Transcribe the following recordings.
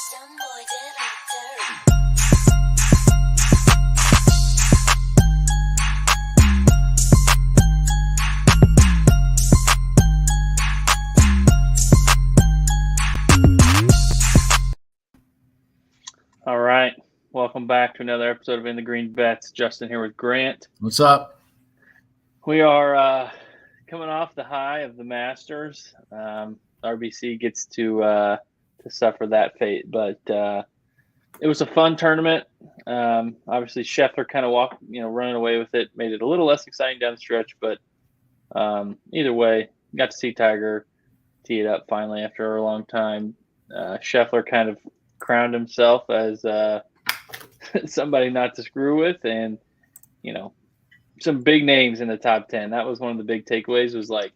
All right. Welcome back to another episode of In the Green Bets. Justin here with Grant. What's up? We are coming off the high of the Masters. RBC gets to suffer that fate, but it was a fun tournament. Obviously, Scheffler kind of running away with it, made it a little less exciting down the stretch. But either way, got to see Tiger tee it up finally after a long time. Scheffler kind of crowned himself as somebody not to screw with, and some big names in the top 10. That was one of the big takeaways, was like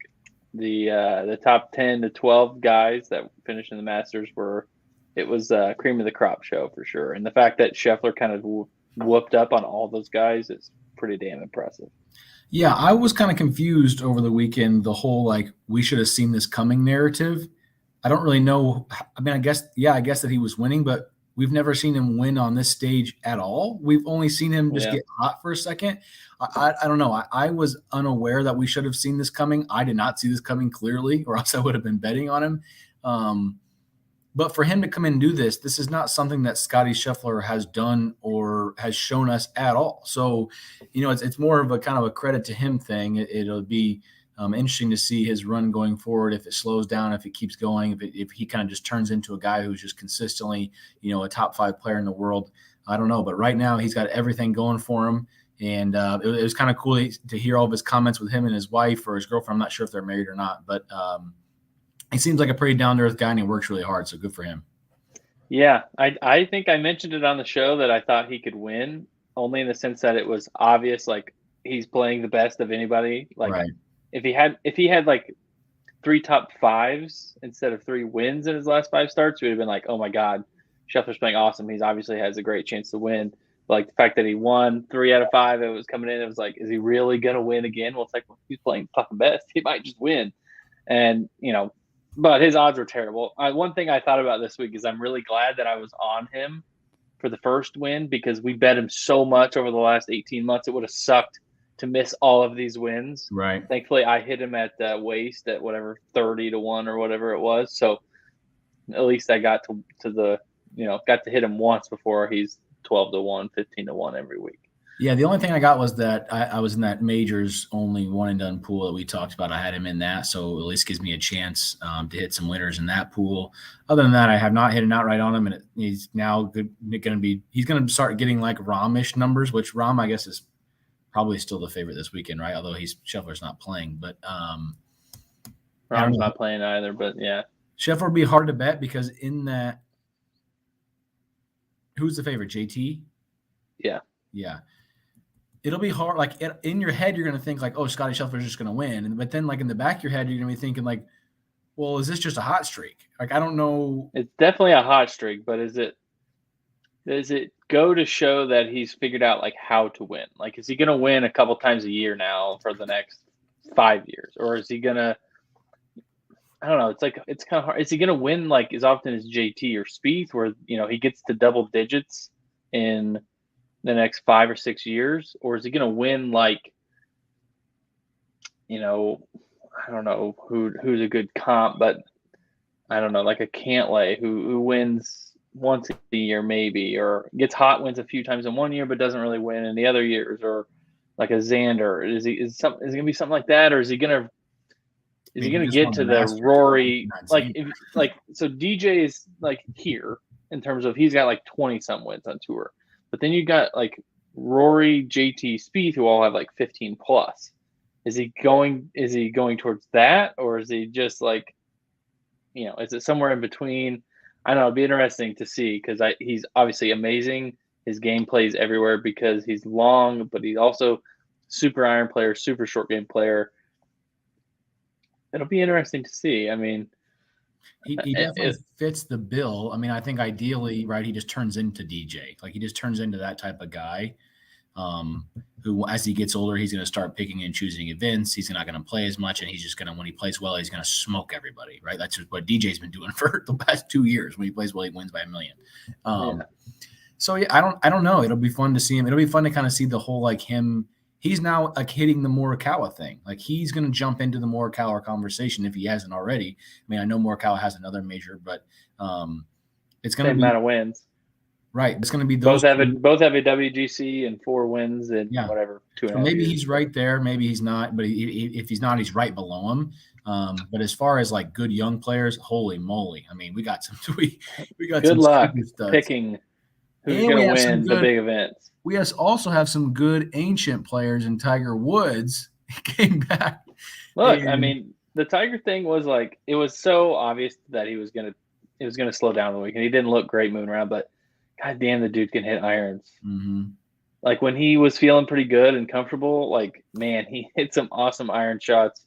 the top 10 to 12 guys that finished in the Masters it was cream of the crop show for sure. And the fact that Scheffler kind of whooped up on all those guys is pretty damn impressive. Yeah, I was kind of confused over the weekend, the whole we should have seen this coming narrative. I don't really know. I mean, I guess that he was winning, but we've never seen him win on this stage at all. We've only seen him just get hot for a second. I don't know. I was unaware that we should have seen this coming. I did not see this coming clearly, or else I would have been betting on him. But for him to come in and do this is not something that Scottie Scheffler has done or has shown us at all. So, it's more of a kind of a credit to him thing. It'll be interesting to see his run going forward, if it slows down, if it keeps going, if he kind of just turns into a guy who's just consistently, a top 5 player in the world. I don't know. But right now he's got everything going for him. And it was kind of cool to hear all of his comments with him and his wife or his girlfriend. I'm not sure if they're married or not, but he seems like a pretty down-to-earth guy, and he works really hard, so good for him. Yeah, I think I mentioned it on the show that I thought he could win, only in the sense that it was obvious, he's playing the best of anybody. Right. If he had 3 top 5s instead of 3 wins in his last 5 starts, we'd have been like, oh my God, Scheffler's playing awesome. He's obviously has a great chance to win. But the fact that he won 3 out of 5, it was coming in. It was like, is he really gonna win again? Well, it's he's playing fucking best. He might just win, and but his odds were terrible. One thing I thought about this week is I'm really glad that I was on him for the first win, because we bet him so much over the last 18 months. It would have sucked to miss all of these wins. Right. Thankfully, I hit him at waist at whatever 30-1 or whatever it was. So at least I got to hit him once before he's 12-1, 15-1 every week. Yeah, the only thing I got was that I was in that majors only one and done pool that we talked about. I had him in that, so at least gives me a chance to hit some winners in that pool. Other than that, I have not hit an outright on him, and he's now going to start getting Rahm-ish numbers, which Rahm, I guess, is probably still the favorite this weekend, right? Although Scheffler's not playing, but Rahm's not playing either. But yeah, Scheffler would be hard to bet, because in that, who's the favorite? JT? Yeah. It'll be hard. In your head, you're going to think oh, Scottie Scheffler's just going to win. But then in the back of your head, you're going to be thinking well, is this just a hot streak? I don't know. It's definitely a hot streak, but does it go to show that he's figured out how to win? Is he going to win a couple times a year now for the next 5 years? Or is he going to, I don't know. It's kind of hard. Is he going to win as often as JT or Spieth, where, he gets to double digits in the next 5 or 6 years? Or is he going to win I don't know who's a good comp, but I don't know, a Cantlay who wins once a year maybe, or gets hot, wins a few times in one year but doesn't really win in the other years, or a Xander. Is it going to be something like that, or is he going to get to the Rory so DJ is here in terms of he's got 20 some wins on tour. But then you got Rory, JT, Spieth, who all have 15 plus. Is he going towards that, or is he just is it somewhere in between? I don't know. It'd be interesting to see, because he's obviously amazing. His game plays everywhere because he's long, but he's also super iron player, super short game player. It'll be interesting to see. I mean, He definitely fits the bill. I mean, I think ideally, right, he just turns into DJ. He just turns into that type of guy. who, as he gets older, he's going to start picking and choosing events. He's not going to play as much, and he's just going to, when he plays well, he's going to smoke everybody, right? That's what DJ's been doing for the past 2 years. When he plays well, he wins by 1 million. So yeah, I don't know. It'll be fun to see him. It'll be fun to kind of see the whole like him. He's now like hitting the Morikawa thing. Like he's going to jump into the Morikawa conversation if he hasn't already. I mean, I know Morikawa has another major, but it's going to be amount of wins. Right. It's going to be those. Both have a WGC and 4 wins and whatever. So maybe he's right there. Maybe he's not. But if he's not, he's right below him. But as far as like good young players, holy moly! I mean, we got some. We got good some luck picking who's going to win the big events. We also have some good ancient players in Tiger Woods. He came back. Look, I mean, the Tiger thing was like it was so obvious that it was going to slow down the weekend. He didn't look great moving around, but God damn, the dude can hit irons. Mm-hmm. Like when he was feeling pretty good and comfortable, like, man, he hit some awesome iron shots.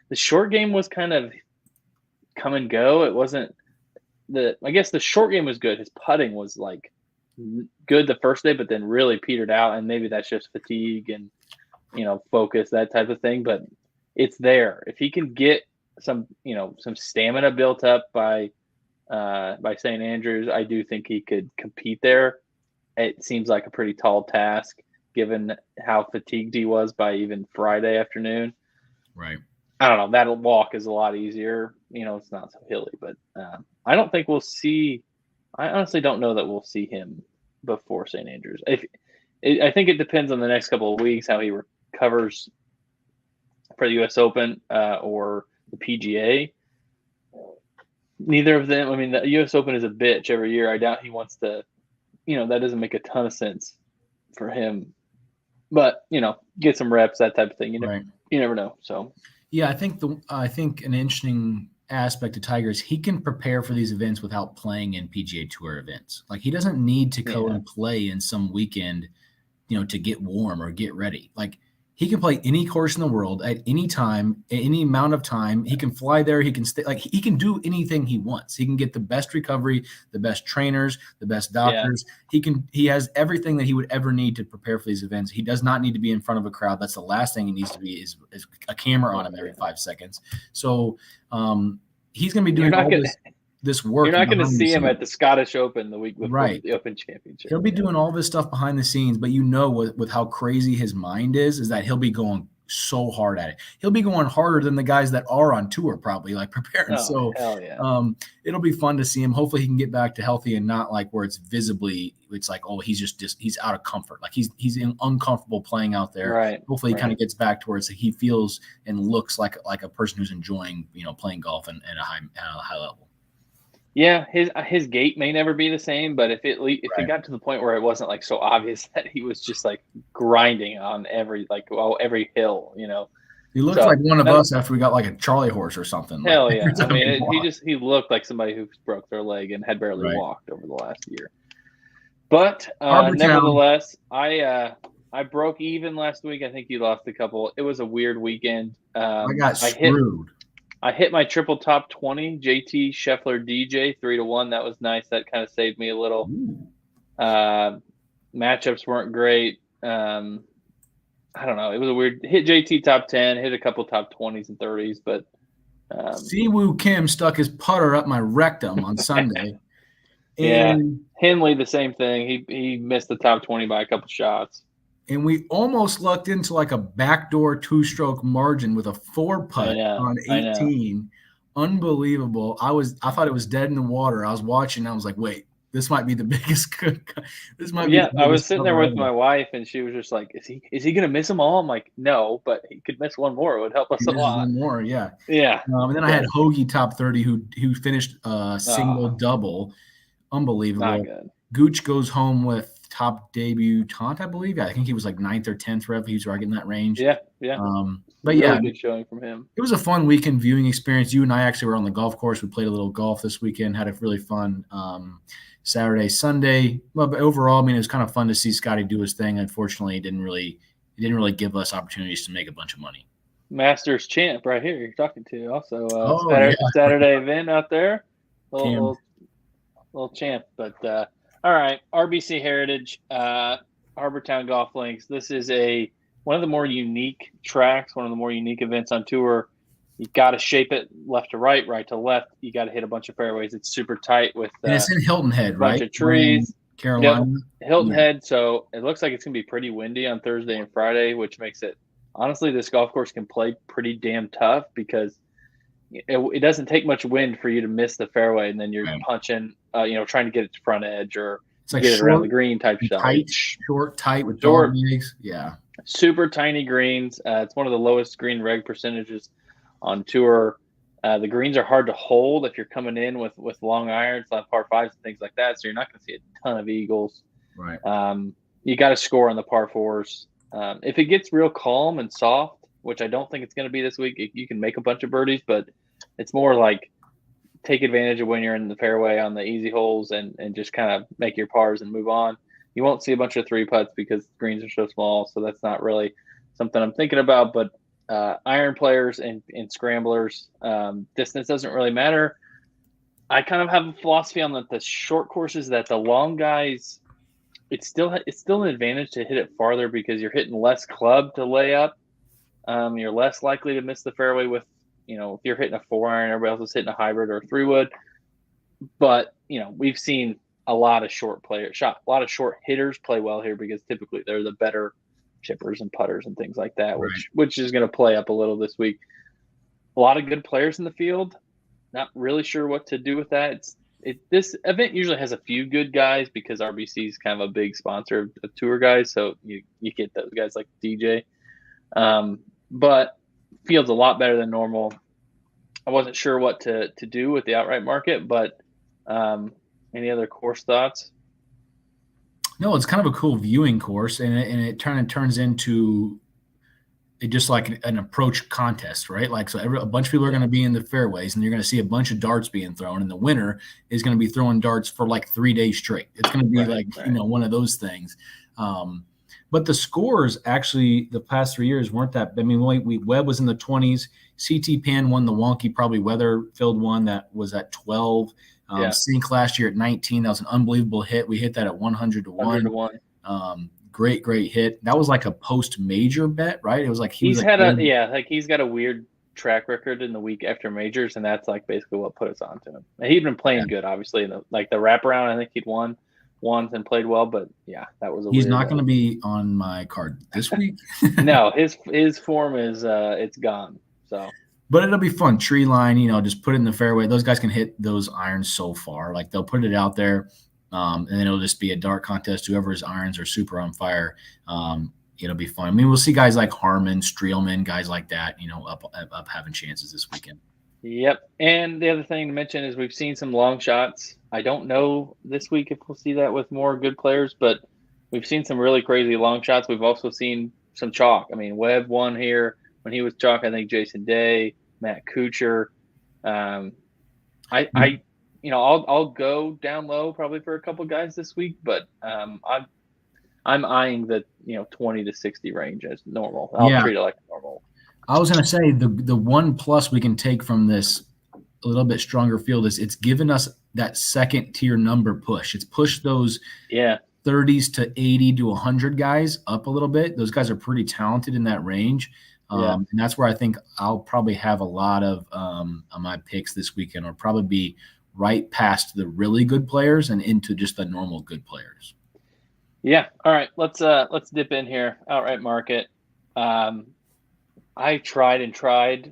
The short game was kind of come and go. It wasn't I guess the short game was good. His putting was like good the first day, but then really petered out. And maybe that's just fatigue and, focus, that type of thing. But it's there. If he can get some stamina built up by St. Andrews, I do think he could compete there. It seems like a pretty tall task given how fatigued he was by even Friday afternoon. Right. I don't know. That walk is a lot easier. It's not so hilly, but I don't think we'll see. I honestly don't know that we'll see him before St. Andrews. I think it depends on the next couple of weeks how he recovers for the U.S. Open or the PGA. Neither of them. I mean, the U.S. Open is a bitch every year. I doubt he wants to. That doesn't make a ton of sense for him. But get some reps, that type of thing. You never know. So. Yeah, I think an interesting aspect of Tiger is he can prepare for these events without playing in PGA Tour events. Like he doesn't need to go and play in some weekend, to get warm or get ready. Like he can play any course in the world at any time, at any amount of time. He can fly there. He can stay. Like he can do anything he wants. He can get the best recovery, the best trainers, the best doctors. Yeah. He has everything that he would ever need to prepare for these events. He does not need to be in front of a crowd. That's the last thing he needs to be is a camera on him every 5 seconds. So he's going to be doing all this work. You're not going to see him at the Scottish Open the week before the Open Championship. He'll be doing all this stuff behind the scenes, but with how crazy his mind is that he'll be going so hard at it. He'll be going harder than the guys that are on tour probably, like preparing. Oh, hell yeah. It'll be fun to see him. Hopefully he can get back to healthy and not like where it's like, oh, he's out of comfort. Like he's uncomfortable playing out there. Right. Hopefully he kind of gets back towards he feels and looks like a person who's enjoying, playing golf at a high level. Yeah, his gait may never be the same, but if it got to the point where it wasn't like so obvious that he was just like grinding on every hill, He looked like one of us after we got like a Charlie horse or something. Hell yeah! I mean, he looked like somebody who broke their leg and had barely walked over the last year. But nevertheless, I broke even last week. I think you lost a couple. It was a weird weekend. I got screwed. I hit my triple top 20, JT Scheffler DJ 3-1. That was nice. That kind of saved me a little. Matchups weren't great. I don't know. It was a weird hit. JT top 10, hit a couple top 20s and 30s, but Siwoo Kim stuck his putter up my rectum on Sunday. And Henley the same thing. He missed the top 20 by a couple shots. And we almost lucked into like a backdoor 2-stroke margin with a 4-putt on 18. Unbelievable. I thought it was dead in the water. I was watching. I was like, wait, this might be the biggest. This might be. Yeah, I was sitting there with my wife, and she was just like, "Is he going to miss them all?" I'm like, "No, but he could miss one more. It would help us a lot." One more, yeah. And then I had Hoagie top 30, who finished single double. Unbelievable. Not good. Gooch goes home with top debutant, I believe. I think he was like 9th or 10th rev. He was right in that range. Yeah. But really good showing from him. It was a fun weekend viewing experience. You and I actually were on the golf course. We played a little golf this weekend. Had a really fun Saturday, Sunday. But overall, I mean, it was kind of fun to see Scotty do his thing. Unfortunately, he didn't really give us opportunities to make a bunch of money. Masters champ right here. You're talking to also Saturday event out there. Little champ, but. All right, RBC Heritage. Harbortown Golf Links. This is one of the more unique tracks, one of the more unique events on tour. You got to shape it left to right, right to left. You got to hit a bunch of fairways. It's super tight with And it's in Hilton Head, a bunch right? of trees. Carolina. Yep, Hilton Yeah. Head. So it looks like it's going to be pretty windy on Thursday and Friday, which makes it, honestly, this golf course can play pretty damn tough because it doesn't take much wind for you to miss the fairway, and then you're punching, trying to get it to front edge or It's like get it short, around the green type stuff. tight, short, tight with Short. dog legs. Yeah. Super tiny greens. It's one of the lowest green reg percentages on tour. The greens are hard to hold if you're coming in with long irons on par fives and things like that. So you're not going to see a ton of eagles. Right. You got to score on the par fours. If it gets real calm and soft, which I don't think it's going to be this week, you can make a bunch of birdies, but it's more like take advantage of when you're in the fairway on the easy holes and just kind of make your pars and move on. You won't see a bunch of three putts because greens are so small, so that's not really something I'm thinking about. But iron players and scramblers, distance doesn't really matter. I kind of have a philosophy on the short courses that the long guys, it's still an advantage to hit it farther because you're hitting less club to lay up. You're less likely to miss the fairway with, if you're hitting a 4-iron, everybody else is hitting a hybrid or a 3-wood. But, we've seen a lot of short hitters play well here because typically they're the better chippers and putters and things like that, Right. which is going to play up a little this week. A lot of good players in the field. Not really sure what to do with that. This event usually has a few good guys because RBC is kind of a big sponsor of tour guys. So you get those guys like DJ. But field's a lot better than normal. I wasn't sure what to do with the outright market, but any other course thoughts? No, it's kind of a cool viewing course, and it turns into just like an approach contest, right? Like, so a bunch of people are going to be in the fairways, and you're going to see a bunch of darts being thrown, and the winner is going to be throwing darts for like 3 days straight. It's going to be one of those things. But the scores actually the past 3 years weren't that. I mean, Webb was in the 20s. CT Pan won the wonky, probably weather-filled one that was at 12. Sink last year at 19. That was an unbelievable hit. We hit that at 100 to 1. Great hit. That was like a post-major bet, right? It was like he's got a weird track record in the week after majors, and that's like basically what put us onto him. He'd been playing good, obviously. The wraparound, I think he'd won once and played well, but yeah, that was he's not going to be on my card this week. No, his form is it's gone. So, but it'll be fun. Tree line, just put it in the fairway. Those guys can hit those irons so far. Like, they'll put it out there, and then it'll just be a dart contest. Whoever's irons are super on fire, it'll be fun. I mean, we'll see guys like Harmon, Streelman, guys like that, up having chances this weekend. Yep. And the other thing to mention is we've seen some long shots. I don't know this week if we'll see that with more good players, but we've seen some really crazy long shots. We've also seen some chalk. I mean, Webb won here when he was chalk. I think Jason Day, Matt Kuchar. I'll go down low probably for a couple guys this week, but I'm eyeing the 20 to 60 range as normal. I'll treat it like normal. I was going to say the one plus we can take from this a little bit stronger field is it's given us that second tier number push. It's pushed those 30s to 80 to 100 guys up a little bit. Those guys are pretty talented in that range. And that's where I think I'll probably have a lot of my picks this weekend, or probably be right past the really good players and into just the normal good players. Yeah. All right. Let's dip in here. Outright market. I tried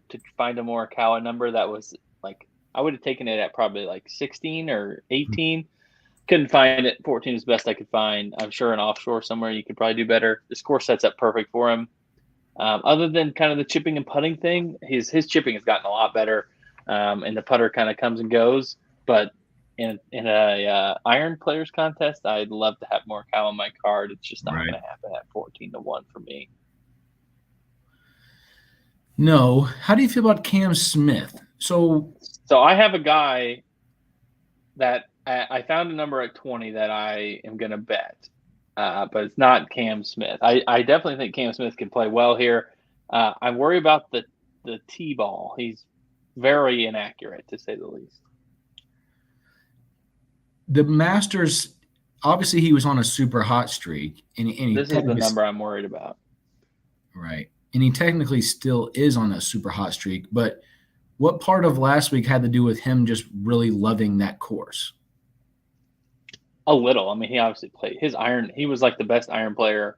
to find a Morikawa number that was like, I would have taken it at probably like 16 or 18. Couldn't find it. 14 is the best I could find. I'm sure an offshore somewhere you could probably do better. This course sets up perfect for him. Other than kind of the chipping and putting thing, his chipping has gotten a lot better, and the putter kind of comes and goes. But in a iron players contest, I'd love to have Morikawa on my card. It's just not going to happen at 14 to 1 for me. No. How do you feel about Cam Smith? So I have a guy that I found a number at 20 that I am going to bet, but it's not Cam Smith. I definitely think Cam Smith can play well here. I worry about the tee ball. He's very inaccurate, to say the least. The Masters, obviously he was on a super hot streak, and he This is the number I'm worried about. Right. And he technically still is on a super hot streak, but what part of last week had to do with him just really loving that course? A little. I mean, he obviously played his iron. He was like the best iron player.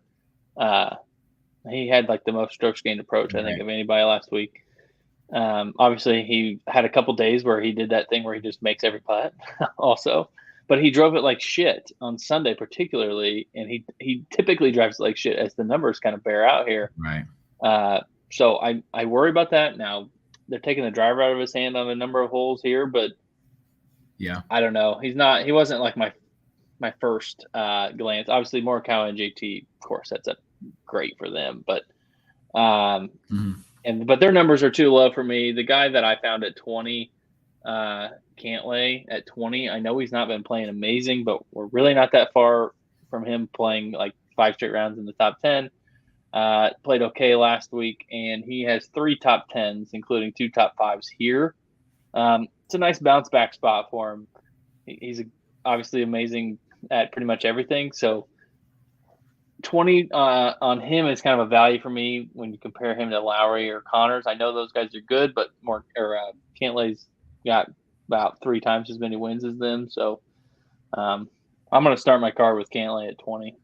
He had like the most strokes gained approach, I think, of anybody last week. Obviously, he had a couple days where he did that thing where he just makes every putt also. But he drove it like shit on Sunday particularly, and he typically drives it like shit, as the numbers kind of bear out here. Right. So I worry about that. Now, they're taking the driver out of his hand on a number of holes here, but yeah, I don't know. He wasn't like my first glance. Obviously, Morikawa and JT, of course, that's a great for them, but but their numbers are too low for me. The guy that I found at 20, Cantlay at 20, I know he's not been playing amazing, but we're really not that far from him playing like 5 straight rounds in the top 10. Played okay last week, and he has 3 top 10s, including 2 top 5s here. It's a nice bounce back spot for him. He's obviously amazing at pretty much everything. So 20 on him is kind of a value for me when you compare him to Lowry or Connors. I know those guys are good, but Cantlay's got about 3 times as many wins as them. So I'm going to start my card with Cantlay at 20.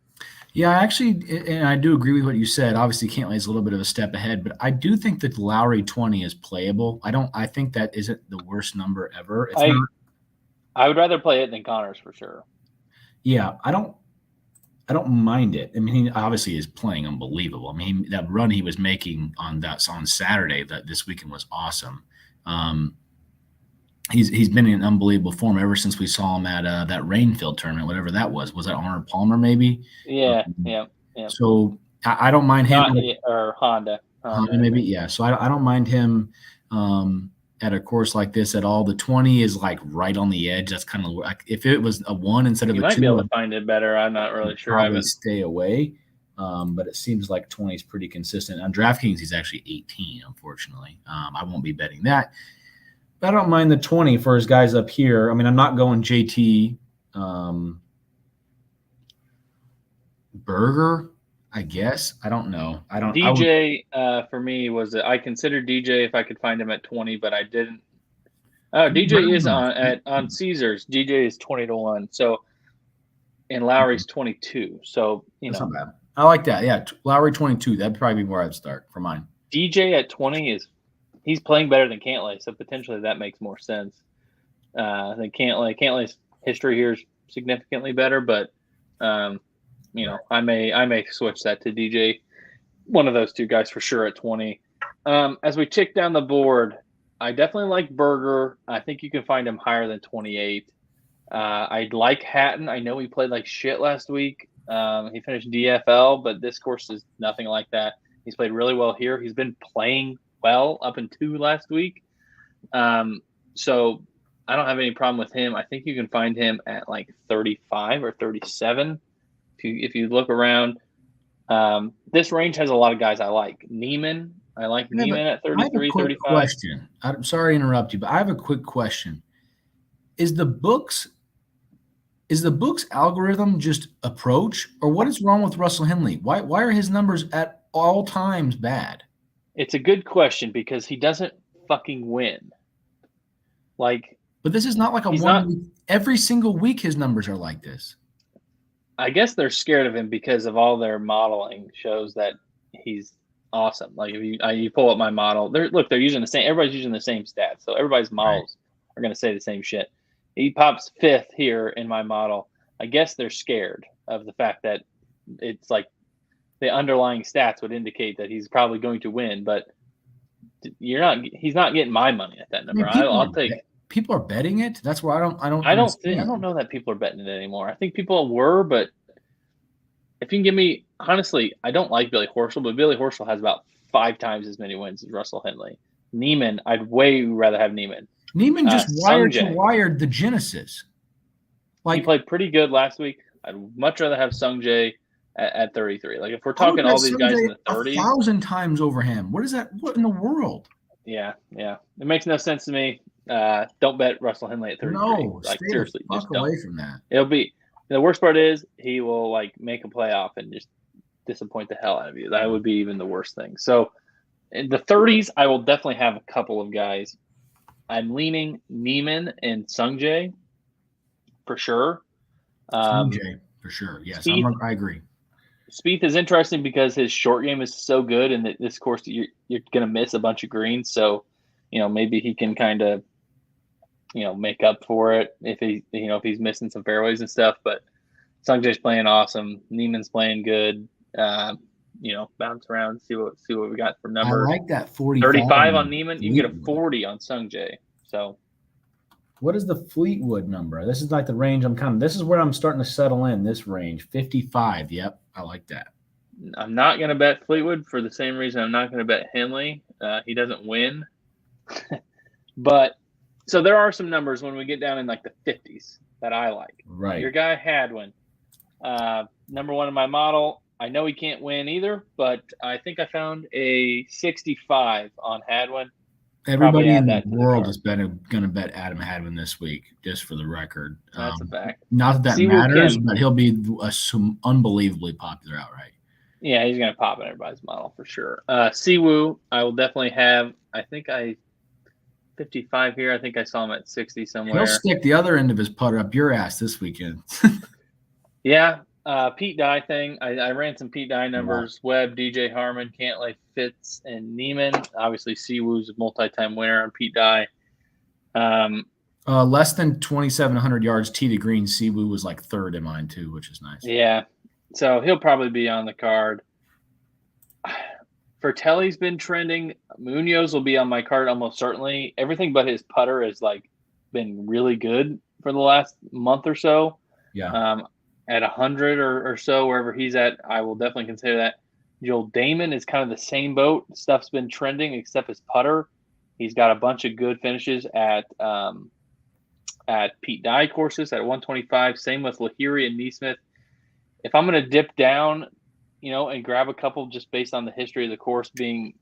Yeah, actually, and I do agree with what you said. Obviously, Cantlay is a little bit of a step ahead, but I do think that Lowry 20 is playable. I think that isn't the worst number ever. I would rather play it than Connors for sure. Yeah, I don't mind it. I mean, he obviously is playing unbelievable. I mean, that run he was making on Saturday this weekend was awesome. He's been in unbelievable form ever since we saw him at that Rainfield tournament, whatever that was. Was that Arnold Palmer maybe? Yeah. So I don't mind him. Or Honda maybe, yeah. So I don't mind him at a course like this at all. The 20 is like right on the edge. That's kind of like if it was a 1 instead of a 2. You might be able to find it better. I'm not really sure. Probably stay away. But it seems like 20 is pretty consistent. On DraftKings, he's actually 18, unfortunately. I won't be betting that. But I don't mind the 20 for his guys up here. I mean, I'm not going JT Berger, I guess. I don't know. DJ for me was I considered DJ if I could find him at 20, but I didn't. Oh, DJ is on Caesars. DJ is 20-1. So, and Lowry's 22. So that's not bad. I like that. Yeah, Lowry 22. That'd probably be where I'd start for mine. DJ at 20 he's playing better than Cantlay, so potentially that makes more sense. I think Cantlay's history here is significantly better, but I may switch that to DJ, one of those 2 guys for sure at 20. As we tick down the board, I definitely like Berger. I think you can find him higher than 28. I'd like Hatton. I know he played like shit last week. He finished DFL, but this course is nothing like that. He's played really well here. He's been playing well up into last week. So I don't have any problem with him. I think you can find him at like 35 or 37. If you look around, this range has a lot of guys I like. Neiman. I like Neiman at 33, 35. Question. I'm sorry to interrupt you, but I have a quick question. Is the book's algorithm just approach, or what is wrong with Russell Henley? Why are his numbers at all times bad? It's a good question because he doesn't fucking win. But this is not like every single week his numbers are like this. I guess they're scared of him because of all their modeling shows that he's awesome. Like if you pull up my model, they're using the same. Everybody's using the same stats, so everybody's models are going to say the same shit. He pops 5th here in my model. I guess they're scared of the fact that it's like the underlying stats would indicate that he's probably going to win, but he's not getting my money at that number. I'll take. People are betting it. That's why I don't know that people are betting it anymore. I think people were, but if you can give me, honestly, I don't like Billy Horschel, but Billy Horschel has about 5 times as many wins as Russell Henley. Neiman, I'd way rather have Neiman. Neiman just wired the Genesis. He played pretty good last week. I'd much rather have Sungjae at 33. Like if we're talking all these guys in the 30s, 1,000 times over him. What is that? What in the world? Yeah. It makes no sense to me. Don't bet Russell Henley at 33. No, seriously, just away from that. It'll be. The worst part is he will like make a playoff and just disappoint the hell out of you. That would be even the worst thing. So in the 30s, I will definitely have a couple of guys. I'm leaning and Sungjae for sure. Sungjae for sure. Yes, I agree. Spieth is interesting because his short game is so good, and this course you're going to miss a bunch of greens. So, maybe he can kind of, make up for it if if he's missing some fairways and stuff. But Sungjae's playing awesome. Neiman's playing good. Bounce around, see what we got for numbers. I like that 35 on Neiman. You can get a 40 on Sungjae. So, what is the Fleetwood number? This is like the range this is where I'm starting to settle in, this range. 55. Yep, I like that. I'm not going to bet Fleetwood for the same reason I'm not going to bet Henley. He doesn't win. But so there are some numbers when we get down in like the 50s that I like. Right. Your guy Hadwin, number one in my model. I know he can't win either, but I think I found a 65 on Hadwin. Everybody in the world is going to bet Adam Hadwin this week, just for the record. That's a fact. Not that matters, but he'll be unbelievably popular outright. Yeah, he's going to pop in everybody's model for sure. Siwoo, I will definitely have. I think 55 here. I think I saw him at 60 somewhere. He'll stick the other end of his putter up your ass this weekend. Yeah. Pete Dye thing. I ran some Pete Dye numbers. Wow. Webb, DJ Harmon, Cantlay, Fitz, and Neiman. Obviously, Siwoo's a multi-time winner on Pete Dye. Less than 2,700 yards tee to green. Siwoo was like third in mine too, which is nice. Yeah. So he'll probably be on the card. Fratelli's been trending. Munoz will be on my card almost certainly. Everything but his putter has been really good for the last month or so. Yeah. At 100 or so, wherever he's at, I will definitely consider that. Joel Damon is kind of the same boat. Stuff's been trending except his putter. He's got a bunch of good finishes at Pete Dye courses at 125. Same with Lahiri and Neesmith. If I'm going to dip down, and grab a couple just based on the history of the course being,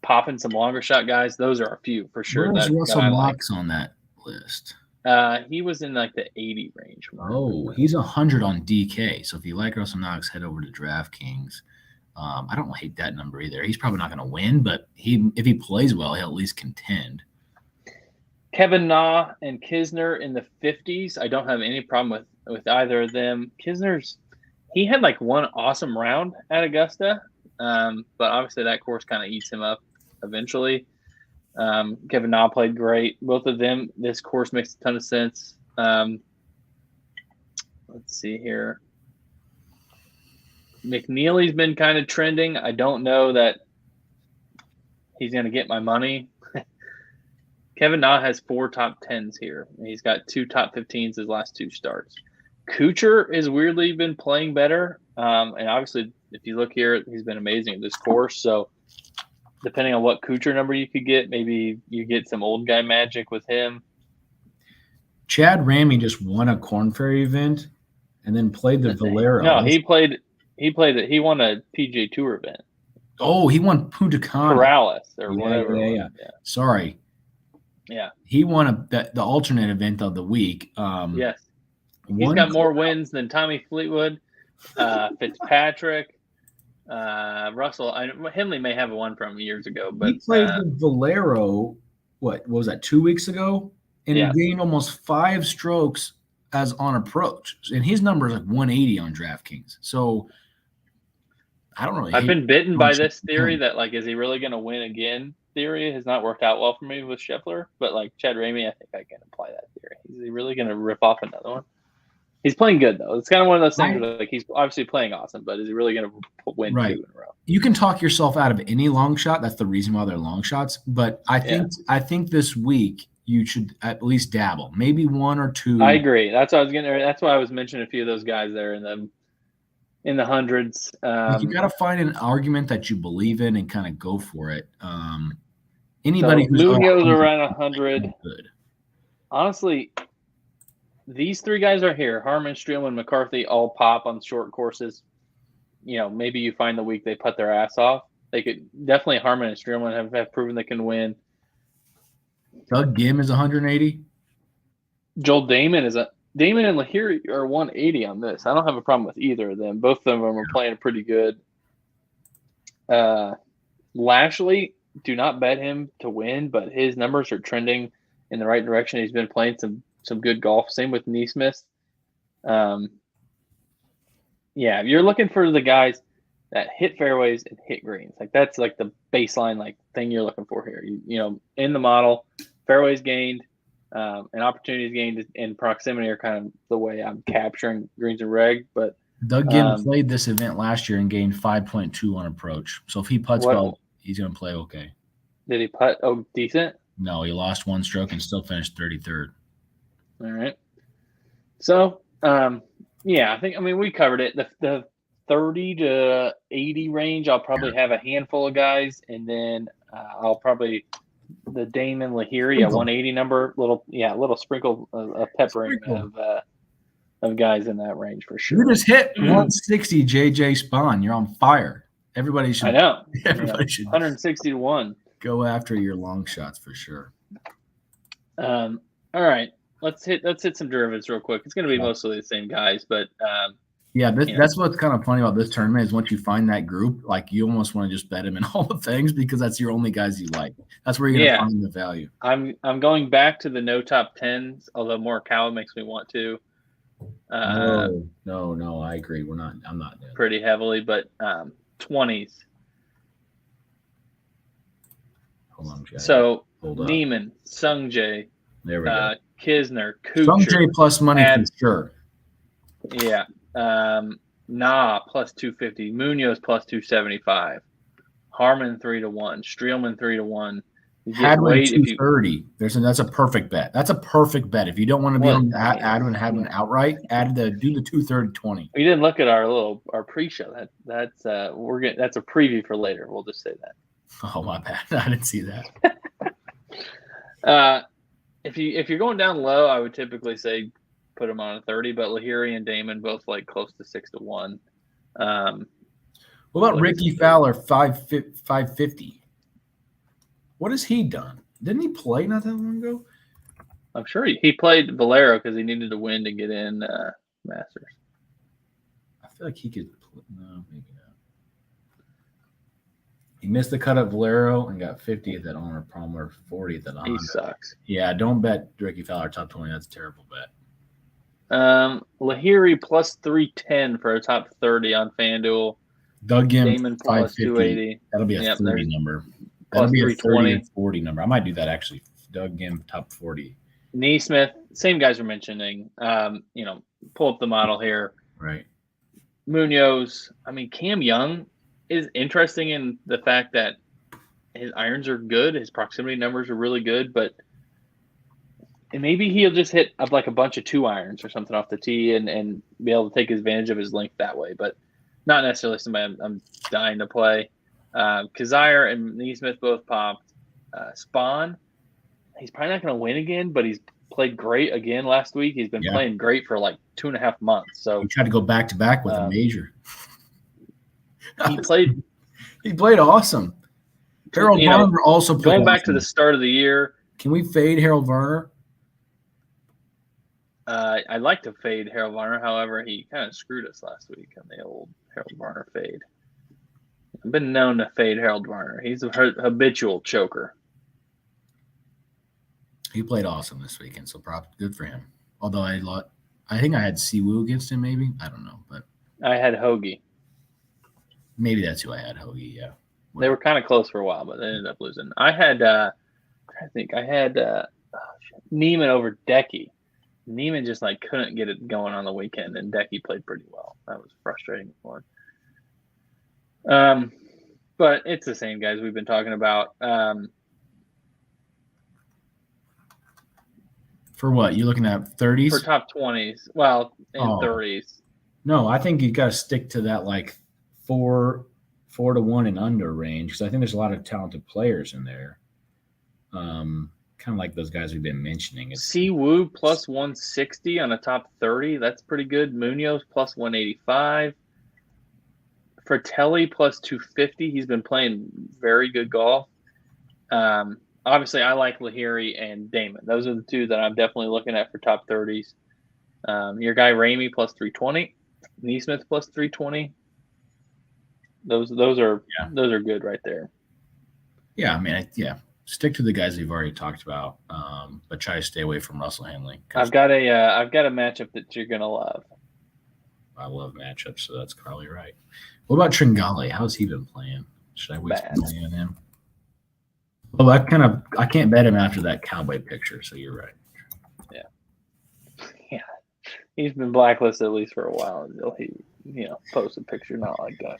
popping some longer shot guys, those are a few for sure. Where's Russell Knox on that list? He was in like the 80 range. Oh, he's 100 on DK. So if you like Russell Knox, head over to DraftKings. I don't hate that number either. He's probably not going to win, but if he plays well, he'll at least contend. Kevin Na and Kisner in the 50s. I don't have any problem with either of them. He had one awesome round at Augusta, but obviously that course kind of eats him up eventually. Kevin Na played great. Both of them, this course makes a ton of sense. Let's see here. McNeely's been kind of trending. I don't know that he's going to get my money. Kevin Na has 4 top 10s here. He's got 2 top 15s his last 2 starts. Kuchar has weirdly been playing better. And obviously, if you look here, he's been amazing at this course. So depending on what Kuchar number you could get, maybe you get some old guy magic with him. Chad Ramey just won a Korn Ferry event and then played the Valero. No, he won a PGA Tour event. Oh, he won Punta Cana. Corrales or whatever. Yeah. Sorry. Yeah. He won the alternate event of the week. Yes. He's got more wins than Tommy Fleetwood, Fitzpatrick, Russell. Henley may have one from years ago, but he played the Valero. What was that? 2 weeks ago, and he gained almost 5 strokes as on approach, and his number is 180 on DraftKings. So I don't really. I've been bitten by this theory that is he really going to win again? Theory has not worked out well for me with Scheffler, but Chad Ramey, I think I can apply that theory. Is he really going to rip off another one? He's playing good though. It's kind of one of those things where he's obviously playing awesome, but is he really going to win 2 in a row? You can talk yourself out of any long shot. That's the reason why they're long shots. But I think this week you should at least dabble, maybe 1 or 2. I agree. That's why I was mentioning a few of those guys there in the hundreds. You got to find an argument that you believe in and kind of go for it. Anybody who's Munoz around 100. Good. Honestly, these 3 guys are here. Harmon, Streelman, McCarthy all pop on short courses. Maybe you find the week they put their ass off. They could definitely Harmon and Streelman have proven they can win. Doug Gim is 180. Joel Damon is Damon and Lahiri are 180 on this. I don't have a problem with either of them. Both of them are playing pretty good. Lashley, do not bet him to win, but his numbers are trending in the right direction. He's been playing some good golf. Same with Neesmith. Yeah, you're looking for the guys that hit fairways and hit greens. Like that's like the baseline like thing you're looking for here. You know, in the model, fairways gained, and opportunities gained in proximity are kind of the way I'm capturing greens and reg. But Doug Ginn played this event last year and gained 5.2 on approach. So if he putts well, he's going to play okay. Did he putt? Oh, decent? No, he lost one stroke and still finished 33rd. All right. So, yeah, I mean, we covered it. The 30 to 80 range, I'll probably have a handful of guys, and then I'll probably the Damon Lahiri at 180 number, little sprinkle of peppering of guys in that range for sure. You just hit 160 JJ Spawn. You're on fire. Everybody should. I know. Everybody should 160 to 1. Go after your long shots for sure. All right. Let's hit some derivatives real quick. It's going to be mostly the same guys, but that's what's kind of funny about this tournament is once you find that group, like you almost want to just bet them in all the things because that's your only guys you like. That's where you're going to find the value. I'm going back to the no top 10s, although more Cal makes me want to. No, I agree. I'm not doing pretty heavily, but 20s. Hold on, Jay. So Neiman, Sungjae, there we go. Kisner, Kuchar. Sungjae plus money for sure. Yeah. Na plus 250, Munoz plus 275, Harmon 3-1, Streelman 3-1. Hadwin 230. That's a perfect bet. That's a perfect bet. If you don't want to be on Hadwin outright, do the 230-20. We didn't look at our pre-show. That's a preview for later. We'll just say that. Oh my bad. I didn't see that. If you're going down low, I would typically say put them on a 30, but Lahiri and Damon both like close to 6-1. What about Ricky Fowler 550? What has he done? Didn't he play not that long ago? I'm sure he played Valero because he needed to win to get in Masters. I feel like he could. No, maybe not. He missed the cut at Valero and got 50th at Honor Palmer, 40th at Honor. He sucks. Yeah, don't bet Ricky Fowler top 20. That's a terrible bet. Lahiri plus 310 for a top 30 on FanDuel. Doug Ginn Damon plus 280. That'll be a 30 number. That'll be a 30 and 40 number. I might do that actually. Doug Ginn top 40. Neesmith, same guys we're mentioning. Pull up the model here. Right. Munoz. I mean, Cam Young is interesting in the fact that his irons are good. His proximity numbers are really good, but maybe he'll just hit up like a bunch of 2 irons or something off the tee and be able to take advantage of his length that way, but not necessarily somebody I'm dying to play. Kazire and Neesmith both popped. Spawn, he's probably not going to win again, but he's played great again last week. He's been playing great for like 2.5 months. So he tried to go back to back with a major. He played awesome. Harold Varner also played going back to the start of the year. Can we fade Harold Varner? I'd like to fade Harold Varner. However, he kind of screwed us last week on the old Harold Varner fade. I've been known to fade Harold Varner. He's a habitual choker. He played awesome this weekend, so good for him. Although I think I had Siwoo against him, maybe. I don't know, but I had Hoagie. Maybe that's who I had, Hoagie. Yeah, they were kind of close for a while, but they ended up losing. I had Neiman over Decky. Neiman just like couldn't get it going on the weekend, and Decky played pretty well. That was frustrating for him. But it's the same guys we've been talking about. For what? You're looking at 30s? For top 20s. Well, in 30s. No, I think you got to stick to that like 4 to 1 and under range because I think there's a lot of talented players in there. Kind of like those guys we've been mentioning. Siwoo plus 160 on a top 30. That's pretty good. Munoz plus 185. Fratelli plus 250. He's been playing very good golf. Obviously, I like Lahiri and Damon. Those are the two that I'm definitely looking at for top 30s. Your guy Ramey plus 320, Neesmith plus 320. Those are good right there. Yeah, I mean, stick to the guys we've already talked about, but try to stay away from Russell Henley. I've got a matchup that you're gonna love. I love matchups, so that's probably right. What about Tringale? How's he been playing? Should I waste money on him? Well, I can't bet him after that Cowboy picture, so you're right. Yeah. He's been blacklisted at least for a while until he, posts a picture not like that.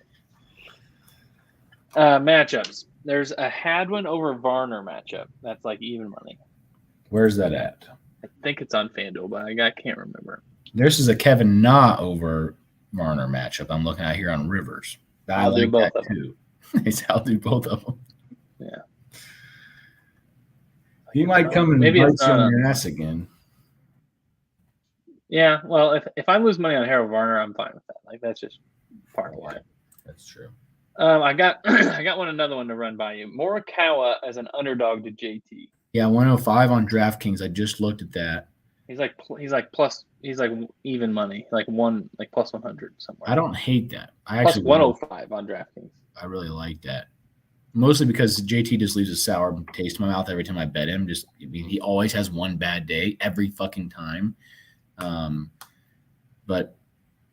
Matchups. There's a Hadwin over Varner matchup. That's like even money. Where's that at? I think it's on FanDuel, but I can't remember. This is a Kevin Na over Varner matchup I'm looking at here on Rivers. I'll do both of them. I'll do both of them. Yeah. He might come and bite you on your ass again. Yeah, well, if I lose money on Harold Varner, I'm fine with that. Like, that's just part of life. That's true. I got another one to run by you. Morikawa as an underdog to JT. Yeah, 105 on DraftKings. I just looked at that. He's like even money, like plus 100 somewhere. I don't hate that. I plus actually 105 on DraftKings. I really like that. Mostly because JT just leaves a sour taste in my mouth every time I bet him. He always has one bad day every fucking time. But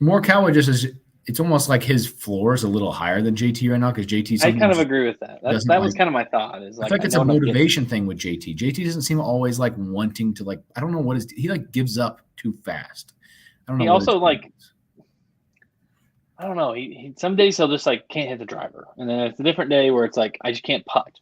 Morikawa just is. It's almost like his floor is a little higher than JT right now because JT. I kind of agree with that. That was kind of my thought. Is like, I feel like it's a motivation thing with JT. JT doesn't seem always like wanting to I don't know what he gives up too fast. I don't know. He also I don't know. He some days he'll just can't hit the driver, and then it's a different day where it's like I just can't putt.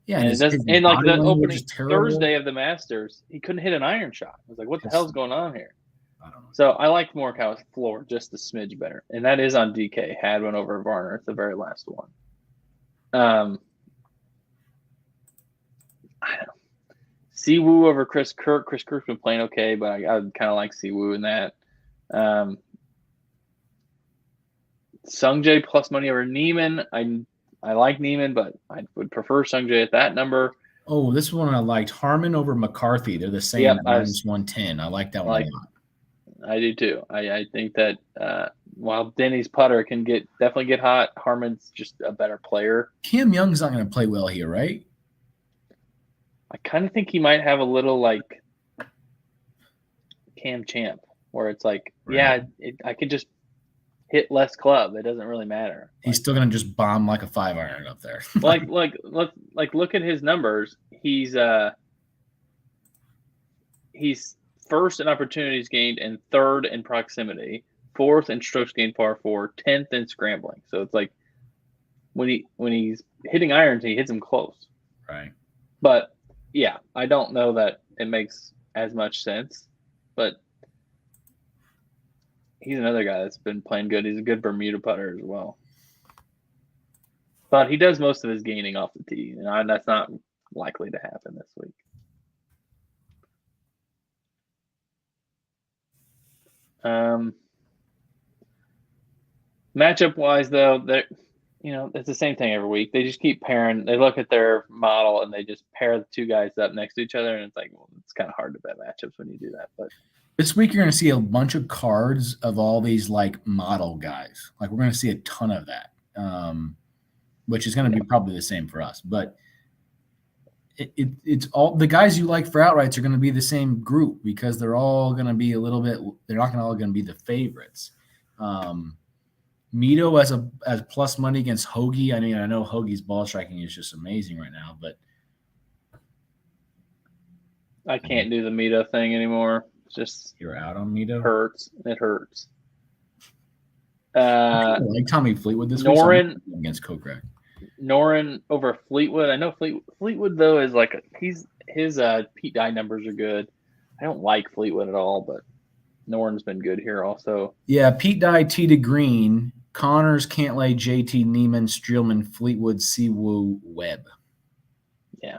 Yeah, and the opening Thursday of the Masters, he couldn't hit an iron shot. I was like, what the hell's going on here? I don't know. So I like Morikawa's floor just a smidge better, and that is on DK. Hadwin over Varner. It's the very last one. I don't know. Siwoo over Chris Kirk. Chris Kirk's been playing okay, but I kind of like Siwoo in that. Sungjae plus money over Neiman. I like Neiman, but I would prefer Sungjae at that number. Oh, this one I liked. Harmon over McCarthy. They're the same at minus 110. I like that one a lot. I do too. I think that while Denny's putter can definitely get hot, Harmon's just a better player. Cam Young's not going to play well here, right? I kind of think he might have a little like Cam Champ, where it's like, right. I could just hit less club. It doesn't really matter. He's still going to just bomb like a 5-iron up there. Look at his numbers. He's first in opportunities gained and third in proximity, fourth in strokes gained par 4, 10th in scrambling. So it's like when he's hitting irons, he hits them close. Right. But yeah, I don't know that it makes as much sense, but he's another guy that's been playing good. He's a good Bermuda putter as well. But he does most of his gaining off the tee, and that's not likely to happen this week. Matchup wise, though, it's the same thing every week. They just keep pairing. They look at their model and they just pair the two guys up next to each other, and it's like, well, it's kind of hard to bet matchups when you do that. But this week you're going to see a bunch of cards of all these model guys. We're going to see a ton of that, which is going to be probably the same for us. But it's all the guys you like for outrights are going to be the same group because they're all going to be a little bit. They're not all going to be the favorites. Mito as plus money against Hoagie. I mean, I know Hoagie's ball striking is just amazing right now, but I can't do the Mito thing anymore. It's just you're out on Mito. It hurts. I like Tommy Fleetwood this Noren week against Kokrak. Noren over Fleetwood. I know Fleetwood though is his Pete Dye numbers are good. I don't like Fleetwood at all, but Noren's been good here also. Yeah, Pete Dye, T to green. Connors, Cantlay, JT, Neiman, Streelman, Fleetwood, Siwoo, Webb. Yeah.